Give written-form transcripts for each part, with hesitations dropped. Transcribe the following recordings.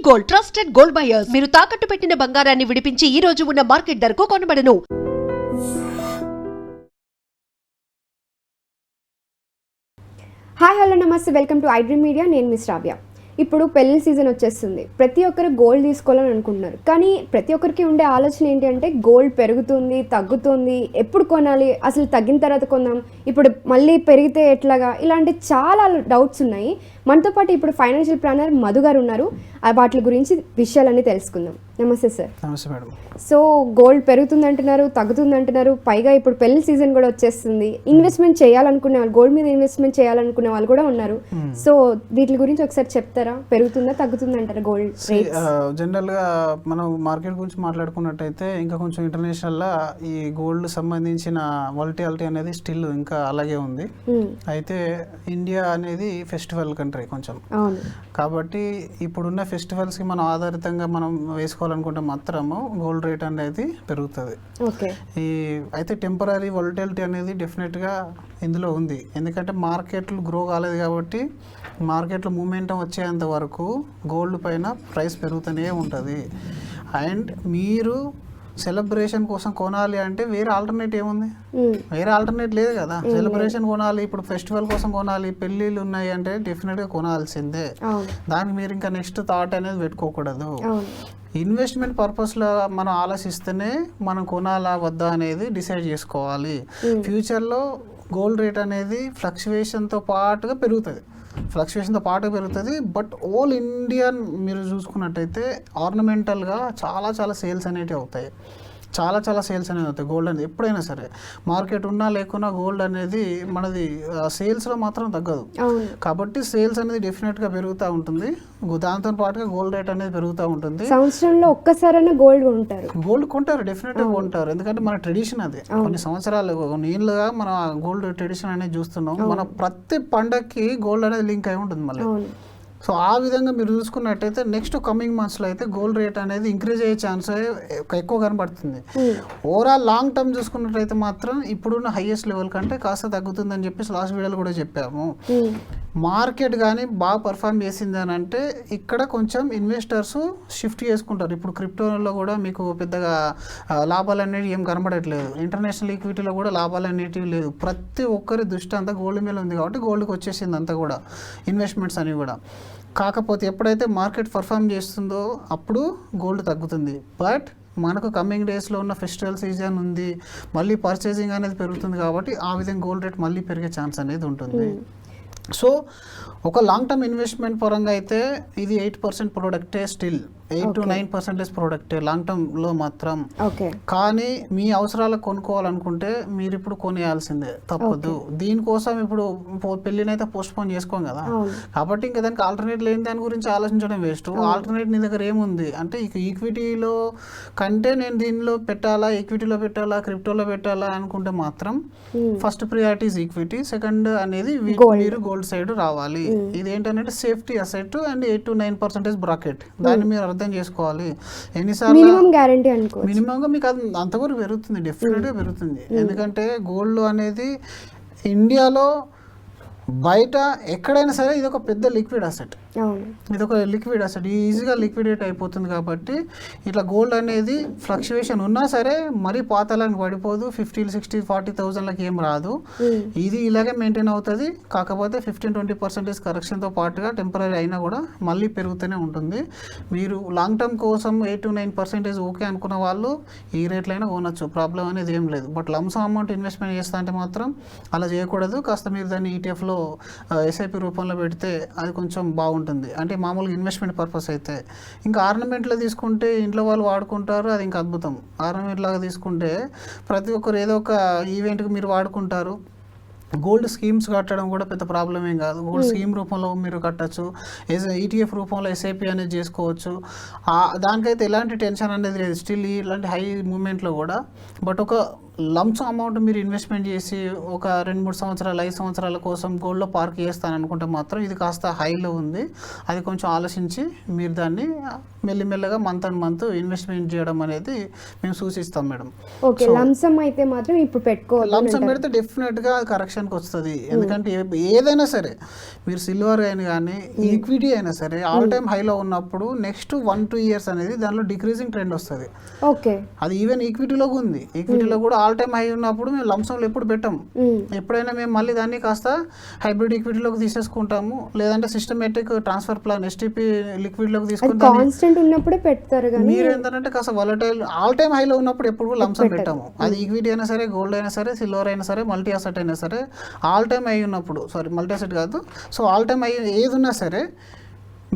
Gold, trusted gold buyers. మీరు తాకట్టు పెట్టిన బంగారాన్ని విడిపించి ఈ రోజు ఉన్న మార్కెట్ ధరకు కొనబడను. హాయ్ హలో నమస్తే, వెల్కమ్ టు ఐడ్రీమ్ మీడియా. నేను మిస్ రావ్య. ఇప్పుడు పెళ్లి సీజన్ వచ్చేస్తుంది. ప్రతి ఒక్కరు గోల్డ్ తీసుకోవాలని అనుకుంటున్నారు. కానీ ప్రతి ఒక్కరికి ఉండే ఆలోచన ఏంటి అంటే గోల్డ్ పెరుగుతుంది, తగ్గుతుంది, ఎప్పుడు కొనాలి, అసలు తగ్గిన తర్వాత కొందాం, ఇప్పుడు మళ్ళీ పెరిగితే ఎట్లాగా, ఇలాంటి చాలా డౌట్స్ ఉన్నాయి. మనతో పాటు ఇప్పుడు ఫైనాన్షియల్ ప్లానర్ మధు గారు ఉన్నారు. వాటి గురించి విషయాలన్నీ తెలుసుకుందాం. నమస్తే సార్. నమస్తే మేడం. సో గోల్డ్ పెరుగుతుంది అంటున్నారు, తగ్గుతుంది అంటున్నారు, పైగా ఇప్పుడు పెళ్లి సీజన్ కూడా వచ్చేస్తుంది. ఇన్వెస్ట్మెంట్ చేయాలనుకునే వాళ్ళు, గోల్డ్ మీద ఇన్వెస్ట్మెంట్ చేయాలనుకునే వాళ్ళు కూడా ఉన్నారు. సో వీటి గురించి ఒకసారి చెప్తారా? పెరుగుతుందా, తగ్గుతుందా అంటారా గోల్డ్ రేట్స్? జనరల్గా మనం మార్కెట్ గురించి మాట్లాడుకున్నట్టయితే ఇంకా కొంచెం ఇంటర్నేషనల్గా ఈ గోల్డ్ సంబంధించిన వాలటిలిటీ అనేది స్టిల్ ఇంకా అలాగే ఉంది. అయితే ఇండియా అనేది ఫెస్టివల్ కంట్రీ కొంచెం, కాబట్టి ఇప్పుడున్న ఫెస్టివల్స్కి మనం ఆధారితంగా మనం వేసుకోవాలనుకుంటే మాత్రము గోల్డ్ రేట్ అనేది పెరుగుతుంది. అయితే టెంపరీ వాలటిలిటీ అనేది డెఫినెట్గా ఇందులో ఉంది. ఎందుకంటే మార్కెట్లు గ్రో కాలేదు కాబట్టి మార్కెట్లో మూమెంటం వచ్చేంత వరకు గోల్డ్ పైన ప్రైస్ పెరుగుతూనే ఉంటుంది. అండ్ మీరు సెలబ్రేషన్ కోసం కొనాలి అంటే వేరే ఆల్టర్నేట్ ఏముంది? వేరే ఆల్టర్నేట్ లేదు కదా. సెలబ్రేషన్ కొనాలి, ఇప్పుడు ఫెస్టివల్ కోసం కొనాలి, పెళ్ళిళ్ళు ఉన్నాయి అంటే డెఫినెట్గా కొనాల్సిందే. దానికి మీరు ఇంకా నెక్స్ట్ థాట్ అనేది పెట్టుకోకూడదు. ఇన్వెస్ట్మెంట్ పర్పస్లో మనం ఆలోచిస్తేనే మనం కొనాలా వద్దా అనేది డిసైడ్ చేసుకోవాలి. ఫ్యూచర్లో గోల్డ్ రేట్ అనేది ఫ్లక్చువేషన్తో పాటుగా పెరుగుతుంది. బట్ ఓల్ ఇండియా మీరు చూసుకున్నట్టయితే ఆర్నమెంటల్గా చాలా సేల్స్ అనేవి అవుతాయి. గోల్డ్ అనేది ఎప్పుడైనా సరే మార్కెట్ ఉన్నా లేకున్నా గోల్డ్ అనేది మనది సేల్స్లో మాత్రం తగ్గదు. కాబట్టి సేల్స్ అనేది డెఫినెట్గా పెరుగుతూ ఉంటుంది. దాంతో పాటుగా గోల్డ్ రేట్ అనేది పెరుగుతూ ఉంటుంది. సంవత్సరంలో ఒక్కసారైనా గోల్డ్ కొంటారు, డెఫినెట్గా కొంటారు. ఎందుకంటే మన ట్రెడిషన్ అది. కొన్ని సంవత్సరాలు, కొన్ని ఏళ్ళుగా మన గోల్డ్ ట్రెడిషన్ అనేది చూస్తున్నాం. మన ప్రతి పండగకి గోల్డ్ అనేది లింక్ అయి ఉంటుంది మళ్ళీ. సో ఆ విధంగా మీరు చూసుకున్నట్టయితే నెక్స్ట్ కమింగ్ మంత్స్లో అయితే గోల్డ్ రేట్ అనేది ఇంక్రీజ్ అయ్యే ఛాన్స్ ఎక్కువ కనబడుతుంది. ఓవరాల్ లాంగ్ టర్మ్ చూసుకున్నట్టయితే మాత్రం ఇప్పుడున్న హైయెస్ట్ లెవెల్ కంటే కాస్త తగ్గుతుందని చెప్పేసి లాస్ట్ వీడియోలో కూడా చెప్పాము. మార్కెట్ కానీ బాగా పర్ఫామ్ చేసింది అని అంటే ఇక్కడ కొంచెం ఇన్వెస్టర్స్ షిఫ్ట్ చేసుకుంటారు. ఇప్పుడు క్రిప్టోలో కూడా మీకు పెద్దగా లాభాలు అనేవి ఏం కనబడట్లేదు. ఇంటర్నేషనల్ ఈక్విటీలో కూడా లాభాలు అనేటివి లేదు. ప్రతి ఒక్కరి దృష్టి అంతా గోల్డ్ మీద ఉంది కాబట్టి గోల్డ్కి వచ్చేసింది అంతా కూడా, ఇన్వెస్ట్మెంట్స్ అనేవి కూడా. కాకపోతే ఎప్పుడైతే మార్కెట్ పర్ఫామ్ చేస్తుందో అప్పుడు గోల్డ్ తగ్గుతుంది. బట్ మనకు కమింగ్ డేస్లో ఉన్న ఫెస్టివల్ సీజన్ ఉంది, మళ్ళీ పర్చేసింగ్ అనేది పెరుగుతుంది కాబట్టి ఆ విధంగా గోల్డ్ రేట్ మళ్ళీ పెరిగే ఛాన్స్ అనేది ఉంటుంది. సో ఒక లాంగ్ టర్మ్ ఇన్వెస్ట్మెంట్ పరంగా అయితే ఇది 8% ప్రోడక్టే, స్టిల్ 8 to 9% ప్రోడక్టే లాంగ్ టర్మ్లో మాత్రం. కానీ మీ అవసరాలకు కొనుక్కోవాలనుకుంటే మీరు ఇప్పుడు కొనేయాల్సిందే, తప్పదు. దీనికోసం ఇప్పుడు పెళ్ళినైతే పోస్ట్పోన్ చేసుకోం కదా. కాబట్టి ఇంకా దానికి ఆల్టర్నేట్ లేని దాని గురించి ఆలోచించడం వేస్ట్. ఆల్టర్నేట్ నీ దగ్గర ఏముంది అంటే ఈక్విటీలో కంటే నేను దీనిలో పెట్టాలా, ఈక్విటీలో పెట్టాలా, క్రిప్టోలో పెట్టాలా అనుకుంటే మాత్రం ఫస్ట్ ప్రియారిటీ ఈక్విటీ, సెకండ్ అనేది మీరు గోల్డ్ సైడ్ రావాలి. ఇదేంటంటే safety asset and 8 to 9% bracket. దాన్ని మీరు అర్థం చేసుకోవాలి. ఎన్నిసార్లు మినిమంగా మీకు అది అంతవరకు పెరుగుతుంది, డెఫినెట్గా పెరుగుతుంది. ఎందుకంటే గోల్డ్ అనేది ఇండియాలో బయట ఎక్కడైనా సరే ఇది ఒక పెద్ద లిక్విడ్ అసెట్. ఈజీగా లిక్విడేట్ అయిపోతుంది. కాబట్టి ఇట్లా గోల్డ్ అనేది ఫ్లక్చువేషన్ ఉన్నా సరే మరీ పాతాలకు పడిపోదు. 50, 60, 40,000 ఏం రాదు. ఇది ఇలాగే మెయింటైన్ అవుతుంది. కాకపోతే 15-20% కరెక్షన్తో పాటుగా టెంపరీ అయినా కూడా మళ్ళీ పెరుగుతూనే ఉంటుంది. మీరు లాంగ్ టర్మ్ కోసం 8 to 9% ఓకే అనుకున్న వాళ్ళు ఈ రేట్లైనా కొనొచ్చు, ప్రాబ్లం అనేది ఏం లేదు. బట్ లంసమ్ అమౌంట్ ఇన్వెస్ట్మెంట్ చేస్తా అంటే మాత్రం అలా చేయకూడదు. కాస్త మీరు దాన్ని ఈటీఎఫ్లో ఎస్ఐపి రూపంలో పెడితే అది కొంచెం బాగుంటుంది. అంటే మామూలుగా ఇన్వెస్ట్మెంట్ పర్పస్ అయితే. ఇంకా ఆర్నమెంట్లో తీసుకుంటే ఇంట్లో వాళ్ళు వాడుకుంటారు, అది ఇంకా అద్భుతం. ఆర్నమెంట్ లాగా తీసుకుంటే ప్రతి ఒక్కరు ఏదో ఒక ఈవెంట్కి మీరు వాడుకుంటారు. గోల్డ్ స్కీమ్స్ కట్టడం కూడా పెద్ద ప్రాబ్లం ఏం కాదు. గోల్డ్ స్కీమ్ రూపంలో మీరు కట్టచ్చు, ఈటీఎఫ్ రూపంలో ఎస్ఐపి అనేది చేసుకోవచ్చు. దానికైతే ఎలాంటి టెన్షన్ అనేది లేదు స్టిల్ ఇలాంటి హై మూమెంట్లో కూడా. బట్ ఒక లంప్స్ అమౌంట్ మీరు ఇన్వెస్ట్మెంట్ చేసి ఒక 2-3 సంవత్సరాలు 5 సంవత్సరాల కోసం గోల్డ్లో పార్క్ చేస్తాను అనుకుంటే మాత్రం ఇది కాస్త హైలో ఉంది. అది కొంచెం ఆలోచించి మీరు దాన్ని మెల్లిమెల్లగా మంత్ అండ్ మంత్ ఇన్వెస్ట్మెంట్ చేయడం అనేది మేము సూచిస్తాం మేడం. ఓకే, లంసమ్ అయితే మాత్రం ఇప్పుడు పెట్టుకోవాలి. లంసమ్ పెడితే డెఫినెట్గా కరెక్షన్కి వస్తుంది. ఎందుకంటే ఏదైనా సరే మీరు సిల్వర్ అయినా కానీ ఈక్విటీ అయినా సరే ఆల్ టైమ్ హైలో ఉన్నప్పుడు నెక్స్ట్ 1-2 ఇయర్స్ అనేది దానిలో డిక్రీజింగ్ ట్రెండ్ వస్తుంది. ఓకే, అది ఈవెన్ ఈక్విటీలో ఉంది. ఈక్విటీలో కూడా ఆల్ టైమ్ హై ఉన్నప్పుడు మేము లంసంలో ఎప్పుడు పెట్టాము. ఎప్పుడైనా మేము మళ్ళీ దాన్ని కాస్త హైబ్రిడ్ ఈక్విటీలోకి తీసేసుకుంటాము, లేదంటే సిస్టమేటిక్ ట్రాన్స్ఫర్ ప్లాన్ STP లిక్విడ్లోకి తీసుకుంటాము. కాన్స్టెంట్ ఉన్నప్పుడే పెడతారు. కానీ మీరు ఏంటంటే కాస్త వాలటైల్ ఆల్ టైమ్ హైలో ఉన్నప్పుడు ఎప్పుడు లంసం పెట్టాము. అది ఈక్విటీ అయినా సరే, గోల్డ్ అయినా సరే, సిల్వర్ అయినా సరే, మల్టీ అసెట్ అయినా సరే, ఆల్ టైమ్ హై ఉన్నప్పుడు, సారీ మల్టీ అసెట్ కాదు, సో ఆల్ టైమ్ హై ఏది ఉన్నా సరే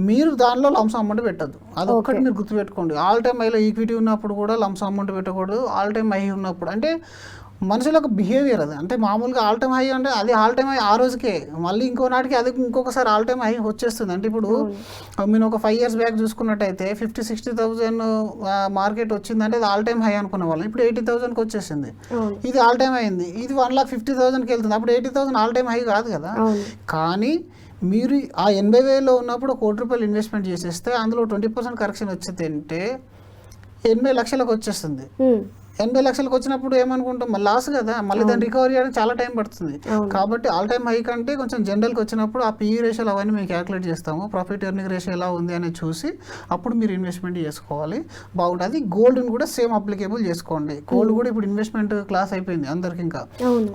మీరు దానిలో లంసం అమౌంట్ పెట్టద్దు. అది ఒక్కటి మీరు గుర్తుపెట్టుకోండి. ఆల్ టైమ్ హైలో ఈక్విటీ ఉన్నప్పుడు కూడా లంసం అమౌంట్ పెట్టకూడదు. ఆల్ టైమ్ హై ఉన్నప్పుడు అంటే మనుషుల ఒక బిహేవియర్ అది. అంటే మామూలుగా ఆల్ టైమ్ హై అంటే అది ఆల్ టైమ్ హై ఆ రోజుకే, మళ్ళీ ఇంకో నాటికి అది ఇంకొకసారి ఆల్ టైమ్ హై వచ్చేస్తుంది. అంటే ఇప్పుడు మీరు ఒక 5 years బ్యాక్ చూసుకున్నట్టయితే 50,000-60,000 మార్కెట్ వచ్చిందంటే అది ఆల్ టైమ్ హై అనుకునే వాళ్ళం. ఇప్పుడు 80,000కి వచ్చేసింది. ఇది ఆల్ టైమ్ అయింది. ఇది 1,50,000కి వెళ్తుంది. అప్పుడు 80,000 ఆల్ టైమ్ హై కాదు కదా. కానీ మీరు ఆ 80,000లో ఉన్నప్పుడు ₹1,00,00,000 ఇన్వెస్ట్మెంట్ చేసేస్తే అందులో 20% కరెక్షన్ వచ్చేదంటే 80 లక్షలకు వచ్చేస్తుంది. 80 లక్షలకు వచ్చినప్పుడు ఏమనుకుంటాం, మళ్ళీ లాస్ కదా, మళ్ళీ దాన్ని రికవరీ చేయడానికి చాలా టైం పడుతుంది. కాబట్టి ఆల్ టైమ్ హై కంటే కొంచెం జనరల్కి వచ్చినప్పుడు ఆ PE రేషియోలు అవన్నీ మేము క్యాలిక్యులేట్ చేస్తాము. ప్రాఫిట్ ఎర్నింగ్ రేషియో ఎలా ఉంది అనేది చూసి అప్పుడు మీరు ఇన్వెస్ట్మెంట్ చేసుకోవాలి. బాగుంటుంది. గోల్డ్ని కూడా సేమ్ అప్లికేబుల్ చేసుకోండి. గోల్డ్ కూడా ఇప్పుడు ఇన్వెస్ట్మెంట్ క్లాస్ అయిపోయింది అందరికి. ఇంకా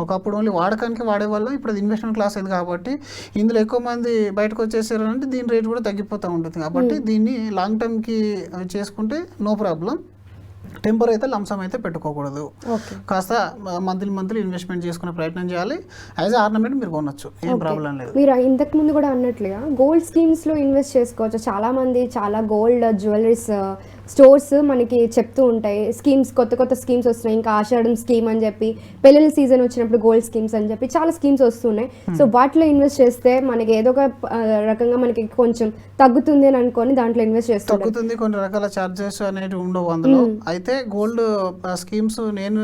ఒకప్పుడు ఓన్లీ వాడకానికి వాడేవాళ్ళం, ఇప్పుడు అది ఇన్వెస్ట్మెంట్ క్లాస్ అయింది. కాబట్టి ఇందులో ఎక్కువ మంది బయటకు వచ్చేసారు అంటే దీని రేట్ కూడా తగ్గిపోతూ ఉంటుంది. కాబట్టి దీన్ని లాంగ్ టర్మ్కి చేసుకుంటే నో ప్రాబ్లం. టెంపర్ అయితే లంసం అయితే పెట్టుకోకూడదు. కాస్త మంత్లీ ఇన్వెస్ట్మెంట్ చేసుకునే ప్రయత్నం చేయాలి. యాజ్ ఆర్నమెంట్ మీరు కొనొచ్చు, ఏం ప్రాబ్లం లేదు. మీరు ఇంతకు ముందు కూడా అన్నట్లుగా గోల్డ్ స్కీమ్స్లో ఇన్వెస్ట్ చేసుకోవచ్చు. చాలామంది చాలా గోల్డ్ జ్యువెలరీస్ స్టోర్స్ మనకి చెప్తూ ఉంటాయి, స్కీమ్స్ కొత్త స్కీమ్స్ వస్తున్నాయి. ఇంకా ఆషాఢం స్కీమ్ అని చెప్పి, పెళ్ళిళ్ళ సీజన్ వచ్చినప్పుడు గోల్డ్ స్కీమ్స్ అని చెప్పి చాలా స్కీమ్స్ వస్తున్నాయి. సో వాటిలో ఇన్వెస్ట్ చేస్తే మనకి ఏదో ఒక రకంగా మనకి కొంచెం తగ్గుతుంది అని అనుకొని దాంట్లో ఇన్వెస్ట్ చేస్తే తగ్గుతుంది. కొన్ని రకాల చార్జెస్ అనేవి ఉండవు అందులో. అయితే గోల్డ్ స్కీమ్స్ నేను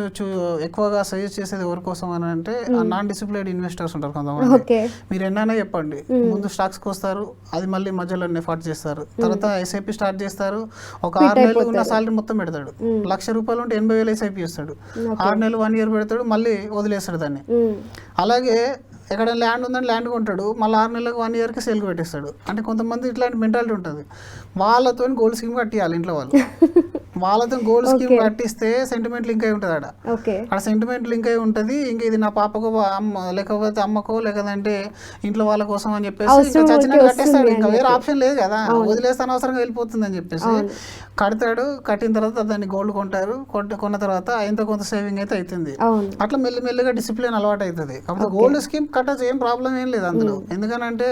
ఎక్కువగా సజెస్ట్ చేసేది ఎవరి కోసం అని అంటే నాన్ డిసిప్లైన్డ్ ఇన్వెస్టర్స్ ఉంటారు కొంతమంది. మీరు ఎన్నైనా చెప్పండి, ముందు స్టాక్స్కి వస్తారు, అది మళ్ళీ మధ్యలో నెఫాట్ చేస్తారు, తర్వాత SIP స్టార్ట్ చేస్తారు. ఒక 6 నెలలు ఉన్న సాలరీ మొత్తం పెడతాడు. ₹1,00,000 ఉంటే 80,000 SIP చేస్తాడు. 6 నెలలు 1 year పెడతాడు, మళ్ళీ వదిలేస్తాడు దాన్ని. అలాగే ఎక్కడ ల్యాండ్ ఉందని ల్యాండ్ కొంటాడు, మళ్ళీ 6 నెలలకు 1 yearకి సేల్కి పెట్టేస్తాడు. అంటే కొంతమంది ఇట్లాంటి మెంటాలిటీ ఉంటుంది. వాళ్ళతో గోల్డ్ స్కీమ్ కట్టియాలి ఇంట్లో వాళ్ళు. వాళ్ళతో గోల్డ్ స్కీమ్ కట్టిస్తే సెంటిమెంట్ లింక్ అయి ఉంటుంది. ఆడ సెంటిమెంట్ లింక్ అయి ఉంటుంది. ఇంకా ఇది నా పాపకో లేకపోతే అమ్మకో లేకపోతే ఇంట్లో వాళ్ళ కోసం అని చెప్పేసి చచ్చినట్టు కట్టేస్తాడు. ఇంకా వేరే ఆప్షన్ లేదు కదా, వదిలేస్తాను అవసరంగా వెళ్ళిపోతుంది అని చెప్పేసి కడతాడు. కట్టిన తర్వాత దాన్ని గోల్డ్ కొంటారు. కొన్న తర్వాత ఎంతో కొంత సేవింగ్ అయితే అవుతుంది. అట్లా మెల్లిమెల్లిగా డిసిప్లిన్ అలవాటు అవుతుంది. కాబట్టి గోల్డ్ స్కీమ్ కట్టచ్చు, ఏం ప్రాబ్లం ఏం లేదు అందులో. ఎందుకనంటే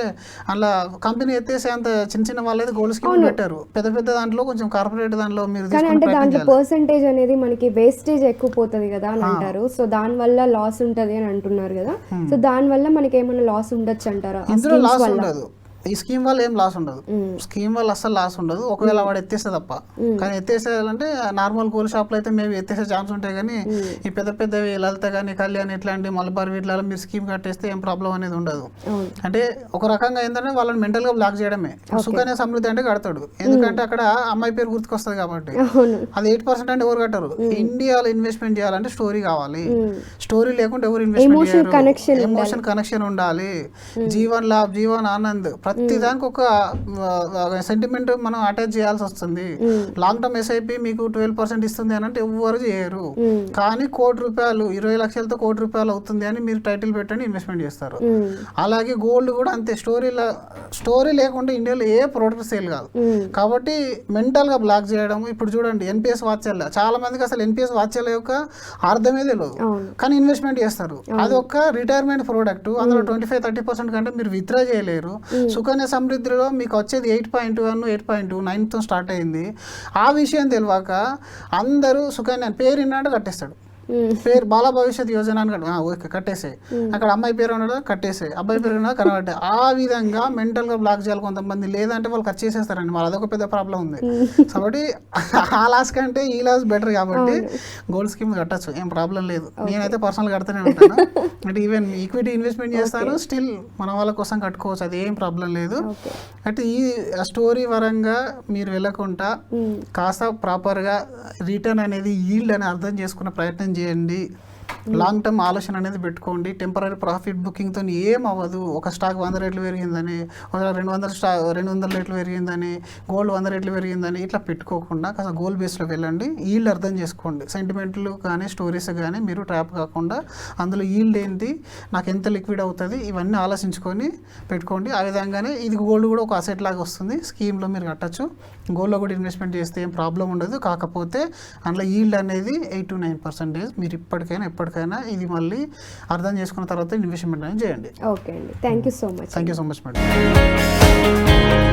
అలా కంపెనీ ఎత్తేసే అంత చిన్న వాళ్ళైతే గోల్డ్ స్కీమ్ పెట్టారు. పెద్ద దాంట్లో కొంచెం కార్పొరేట్ దాంట్లో మీరు అంటే దాంట్లో పర్సెంటేజ్ అనేది మనకి వేస్టేజ్ ఎక్కువ పోతుంది కదా అని అంటారు. సో దాని వల్ల లాస్ ఉంటది అని అంటున్నారు కదా. సో దాని వల్ల మనకి ఏమైనా లాస్ ఉండొచ్చు అంటారా? ఇందులో లాస్ ఉండదు. ఈ స్కీమ్ వల్ల ఏం లాస్ ఉండదు. స్కీమ్ వల్ల అస్సలు లాస్ ఉండదు, ఒకవేళ వాడు ఎత్తేస్తే తప్ప. కానీ ఎత్తేసేయాలంటే నార్మల్ గోల్డ్ షాప్లో అయితే మేబీ ఎత్తేసే ఛాన్స్ ఉంటాయి. కానీ ఈ పెద్దవి లలిత కానీ కళ్యాణ్ ఇట్లాంటి మలబార్ వీటిలో మీరు స్కీమ్ కట్టేస్తే ఏం ప్రాబ్లం అనేది ఉండదు. అంటే ఒక రకంగా ఏంటంటే వాళ్ళని మెంటల్గా బ్లాక్ చేయడమే. సుకన్య సమృద్ధి అంటే కడతాడు, ఎందుకంటే అక్కడ అమ్మాయి పేరు గుర్తుకొస్తుంది కాబట్టి. అది 8% అంటే ఎవరు కట్టరు. ఇండియాలో ఇన్వెస్ట్మెంట్ చేయాలంటే స్టోరీ కావాలి. స్టోరీ లేకుంటే ఎవరు ఇన్వెస్ట్మెంట్ చేయరు. ఎమోషన్ కనెక్షన్ ఉండాలి. జీవన్ లాభ్, జీవన్ ఆనంద్, ప్రతి దానికి ఒక సెంటిమెంట్ మనం అటాచ్ చేయాల్సి వస్తుంది. లాంగ్ టర్మ్ SIP మీకు 12% ఇస్తుంది అని అంటే ఎవరు చేయరు. కానీ ₹1,00,00,000 20 లక్షలతో ₹1,00,00,000 అవుతుంది అని మీరు టైటిల్ పెట్టండి ఇన్వెస్ట్మెంట్ చేస్తారు. అలాగే గోల్డ్ కూడా అంతే. స్టోరీ లేకుండా ఇండియాలో ఏ ప్రోడక్ట్ సేల్ కాదు. కాబట్టి మెంటల్ గా బ్లాక్ చేయడం. ఇప్పుడు చూడండి NPS వాచ్యాల, చాలా మందికి అసలు NPS వాచ్యాల యొక్క అర్థమే తెలియదు, కానీ ఇన్వెస్ట్మెంట్ చేస్తారు. అది ఒక రిటైర్మెంట్ ప్రోడక్ట్. అందులో 25-30% కంటే మీరు విత్డ్రా చేయలేరు. సుకన్య సమృద్ధిలో మీకు వచ్చేది 8.1, 8.29తో స్టార్ట్ అయింది. ఆ విషయం తెలియక అందరూ సుకన్య పేరు విన్నాడు కట్టేస్తాడు. పేరు బాల భవిష్యత్ యోజన అని కట్టేసే, అక్కడ అమ్మాయి పేరు ఉండదు కట్టేసే, అబ్బాయి పేరు ఉన్నది కనబట్టే. ఆ విధంగా మెంటల్గా బ్లాక్ చేయాలి కొంతమంది, లేదంటే వాళ్ళు కట్ చేసేస్తారండి. మరి అదొక పెద్ద ప్రాబ్లం ఉంది. కాబట్టి ఆ లాస్ కంటే ఈ లాస్ బెటర్ కాబట్టి గోల్డ్ స్కీమ్ కట్టచ్చు, ఏం ప్రాబ్లం లేదు. నేనైతే పర్సనల్ కడుతూనే ఉంటాను. అంటే ఈవెన్ ఈక్విటీ ఇన్వెస్ట్మెంట్ చేస్తాను, స్టిల్ మన వాళ్ళ కోసం కట్టుకోవచ్చు, అది ఏం ప్రాబ్లం లేదు. అంటే ఈ స్టోరీ పరంగా మీరు వెళ్ళకుండా కాస్త ప్రాపర్గా రిటర్న్ అనేది ఈల్డ్ అని అర్థం చేసుకునే ప్రయత్నం చేయండి. లాంగ్ టర్మ్ ఆలోచన అనేది పెట్టుకోండి. టెంపరీ ప్రాఫిట్ బుకింగ్తో ఏం అవ్వదు. ఒక స్టాక్ 100 రెట్లు పెరిగిందని, 200 రెట్లు పెరిగిందని, గోల్డ్ 100 రెట్లు పెరిగిందని ఇట్లా పెట్టుకోకుండా కాస్త గోల్ బేస్లో వెళ్ళండి. ఈల్డ్ అర్థం చేసుకోండి. సెంటిమెంట్లు కానీ స్టోరీస్ కానీ మీరు ట్రాప్ కాకుండా అందులో ఈల్డ్ ఏంటి, నాకు ఎంత లిక్విడ్ అవుతుంది, ఇవన్నీ ఆలోచించుకొని పెట్టుకోండి. ఆ విధంగానే ఇది గోల్డ్ కూడా ఒక అసెట్ లాగా వస్తుంది, స్కీమ్లో మీరు కట్టచ్చు. గోల్డ్లో కూడా ఇన్వెస్ట్మెంట్ చేస్తే ఏం ప్రాబ్లం ఉండదు. కాకపోతే అందులో ఈల్డ్ అనేది 8 to 9% మీరు ఎప్పటికైనా ఇది మళ్ళీ అర్థం చేసుకున్న తర్వాత ఇన్వెస్ట్మెంట్ అనేది చేయండి. ఓకే అండి, thank you so much. Thank you so much madam.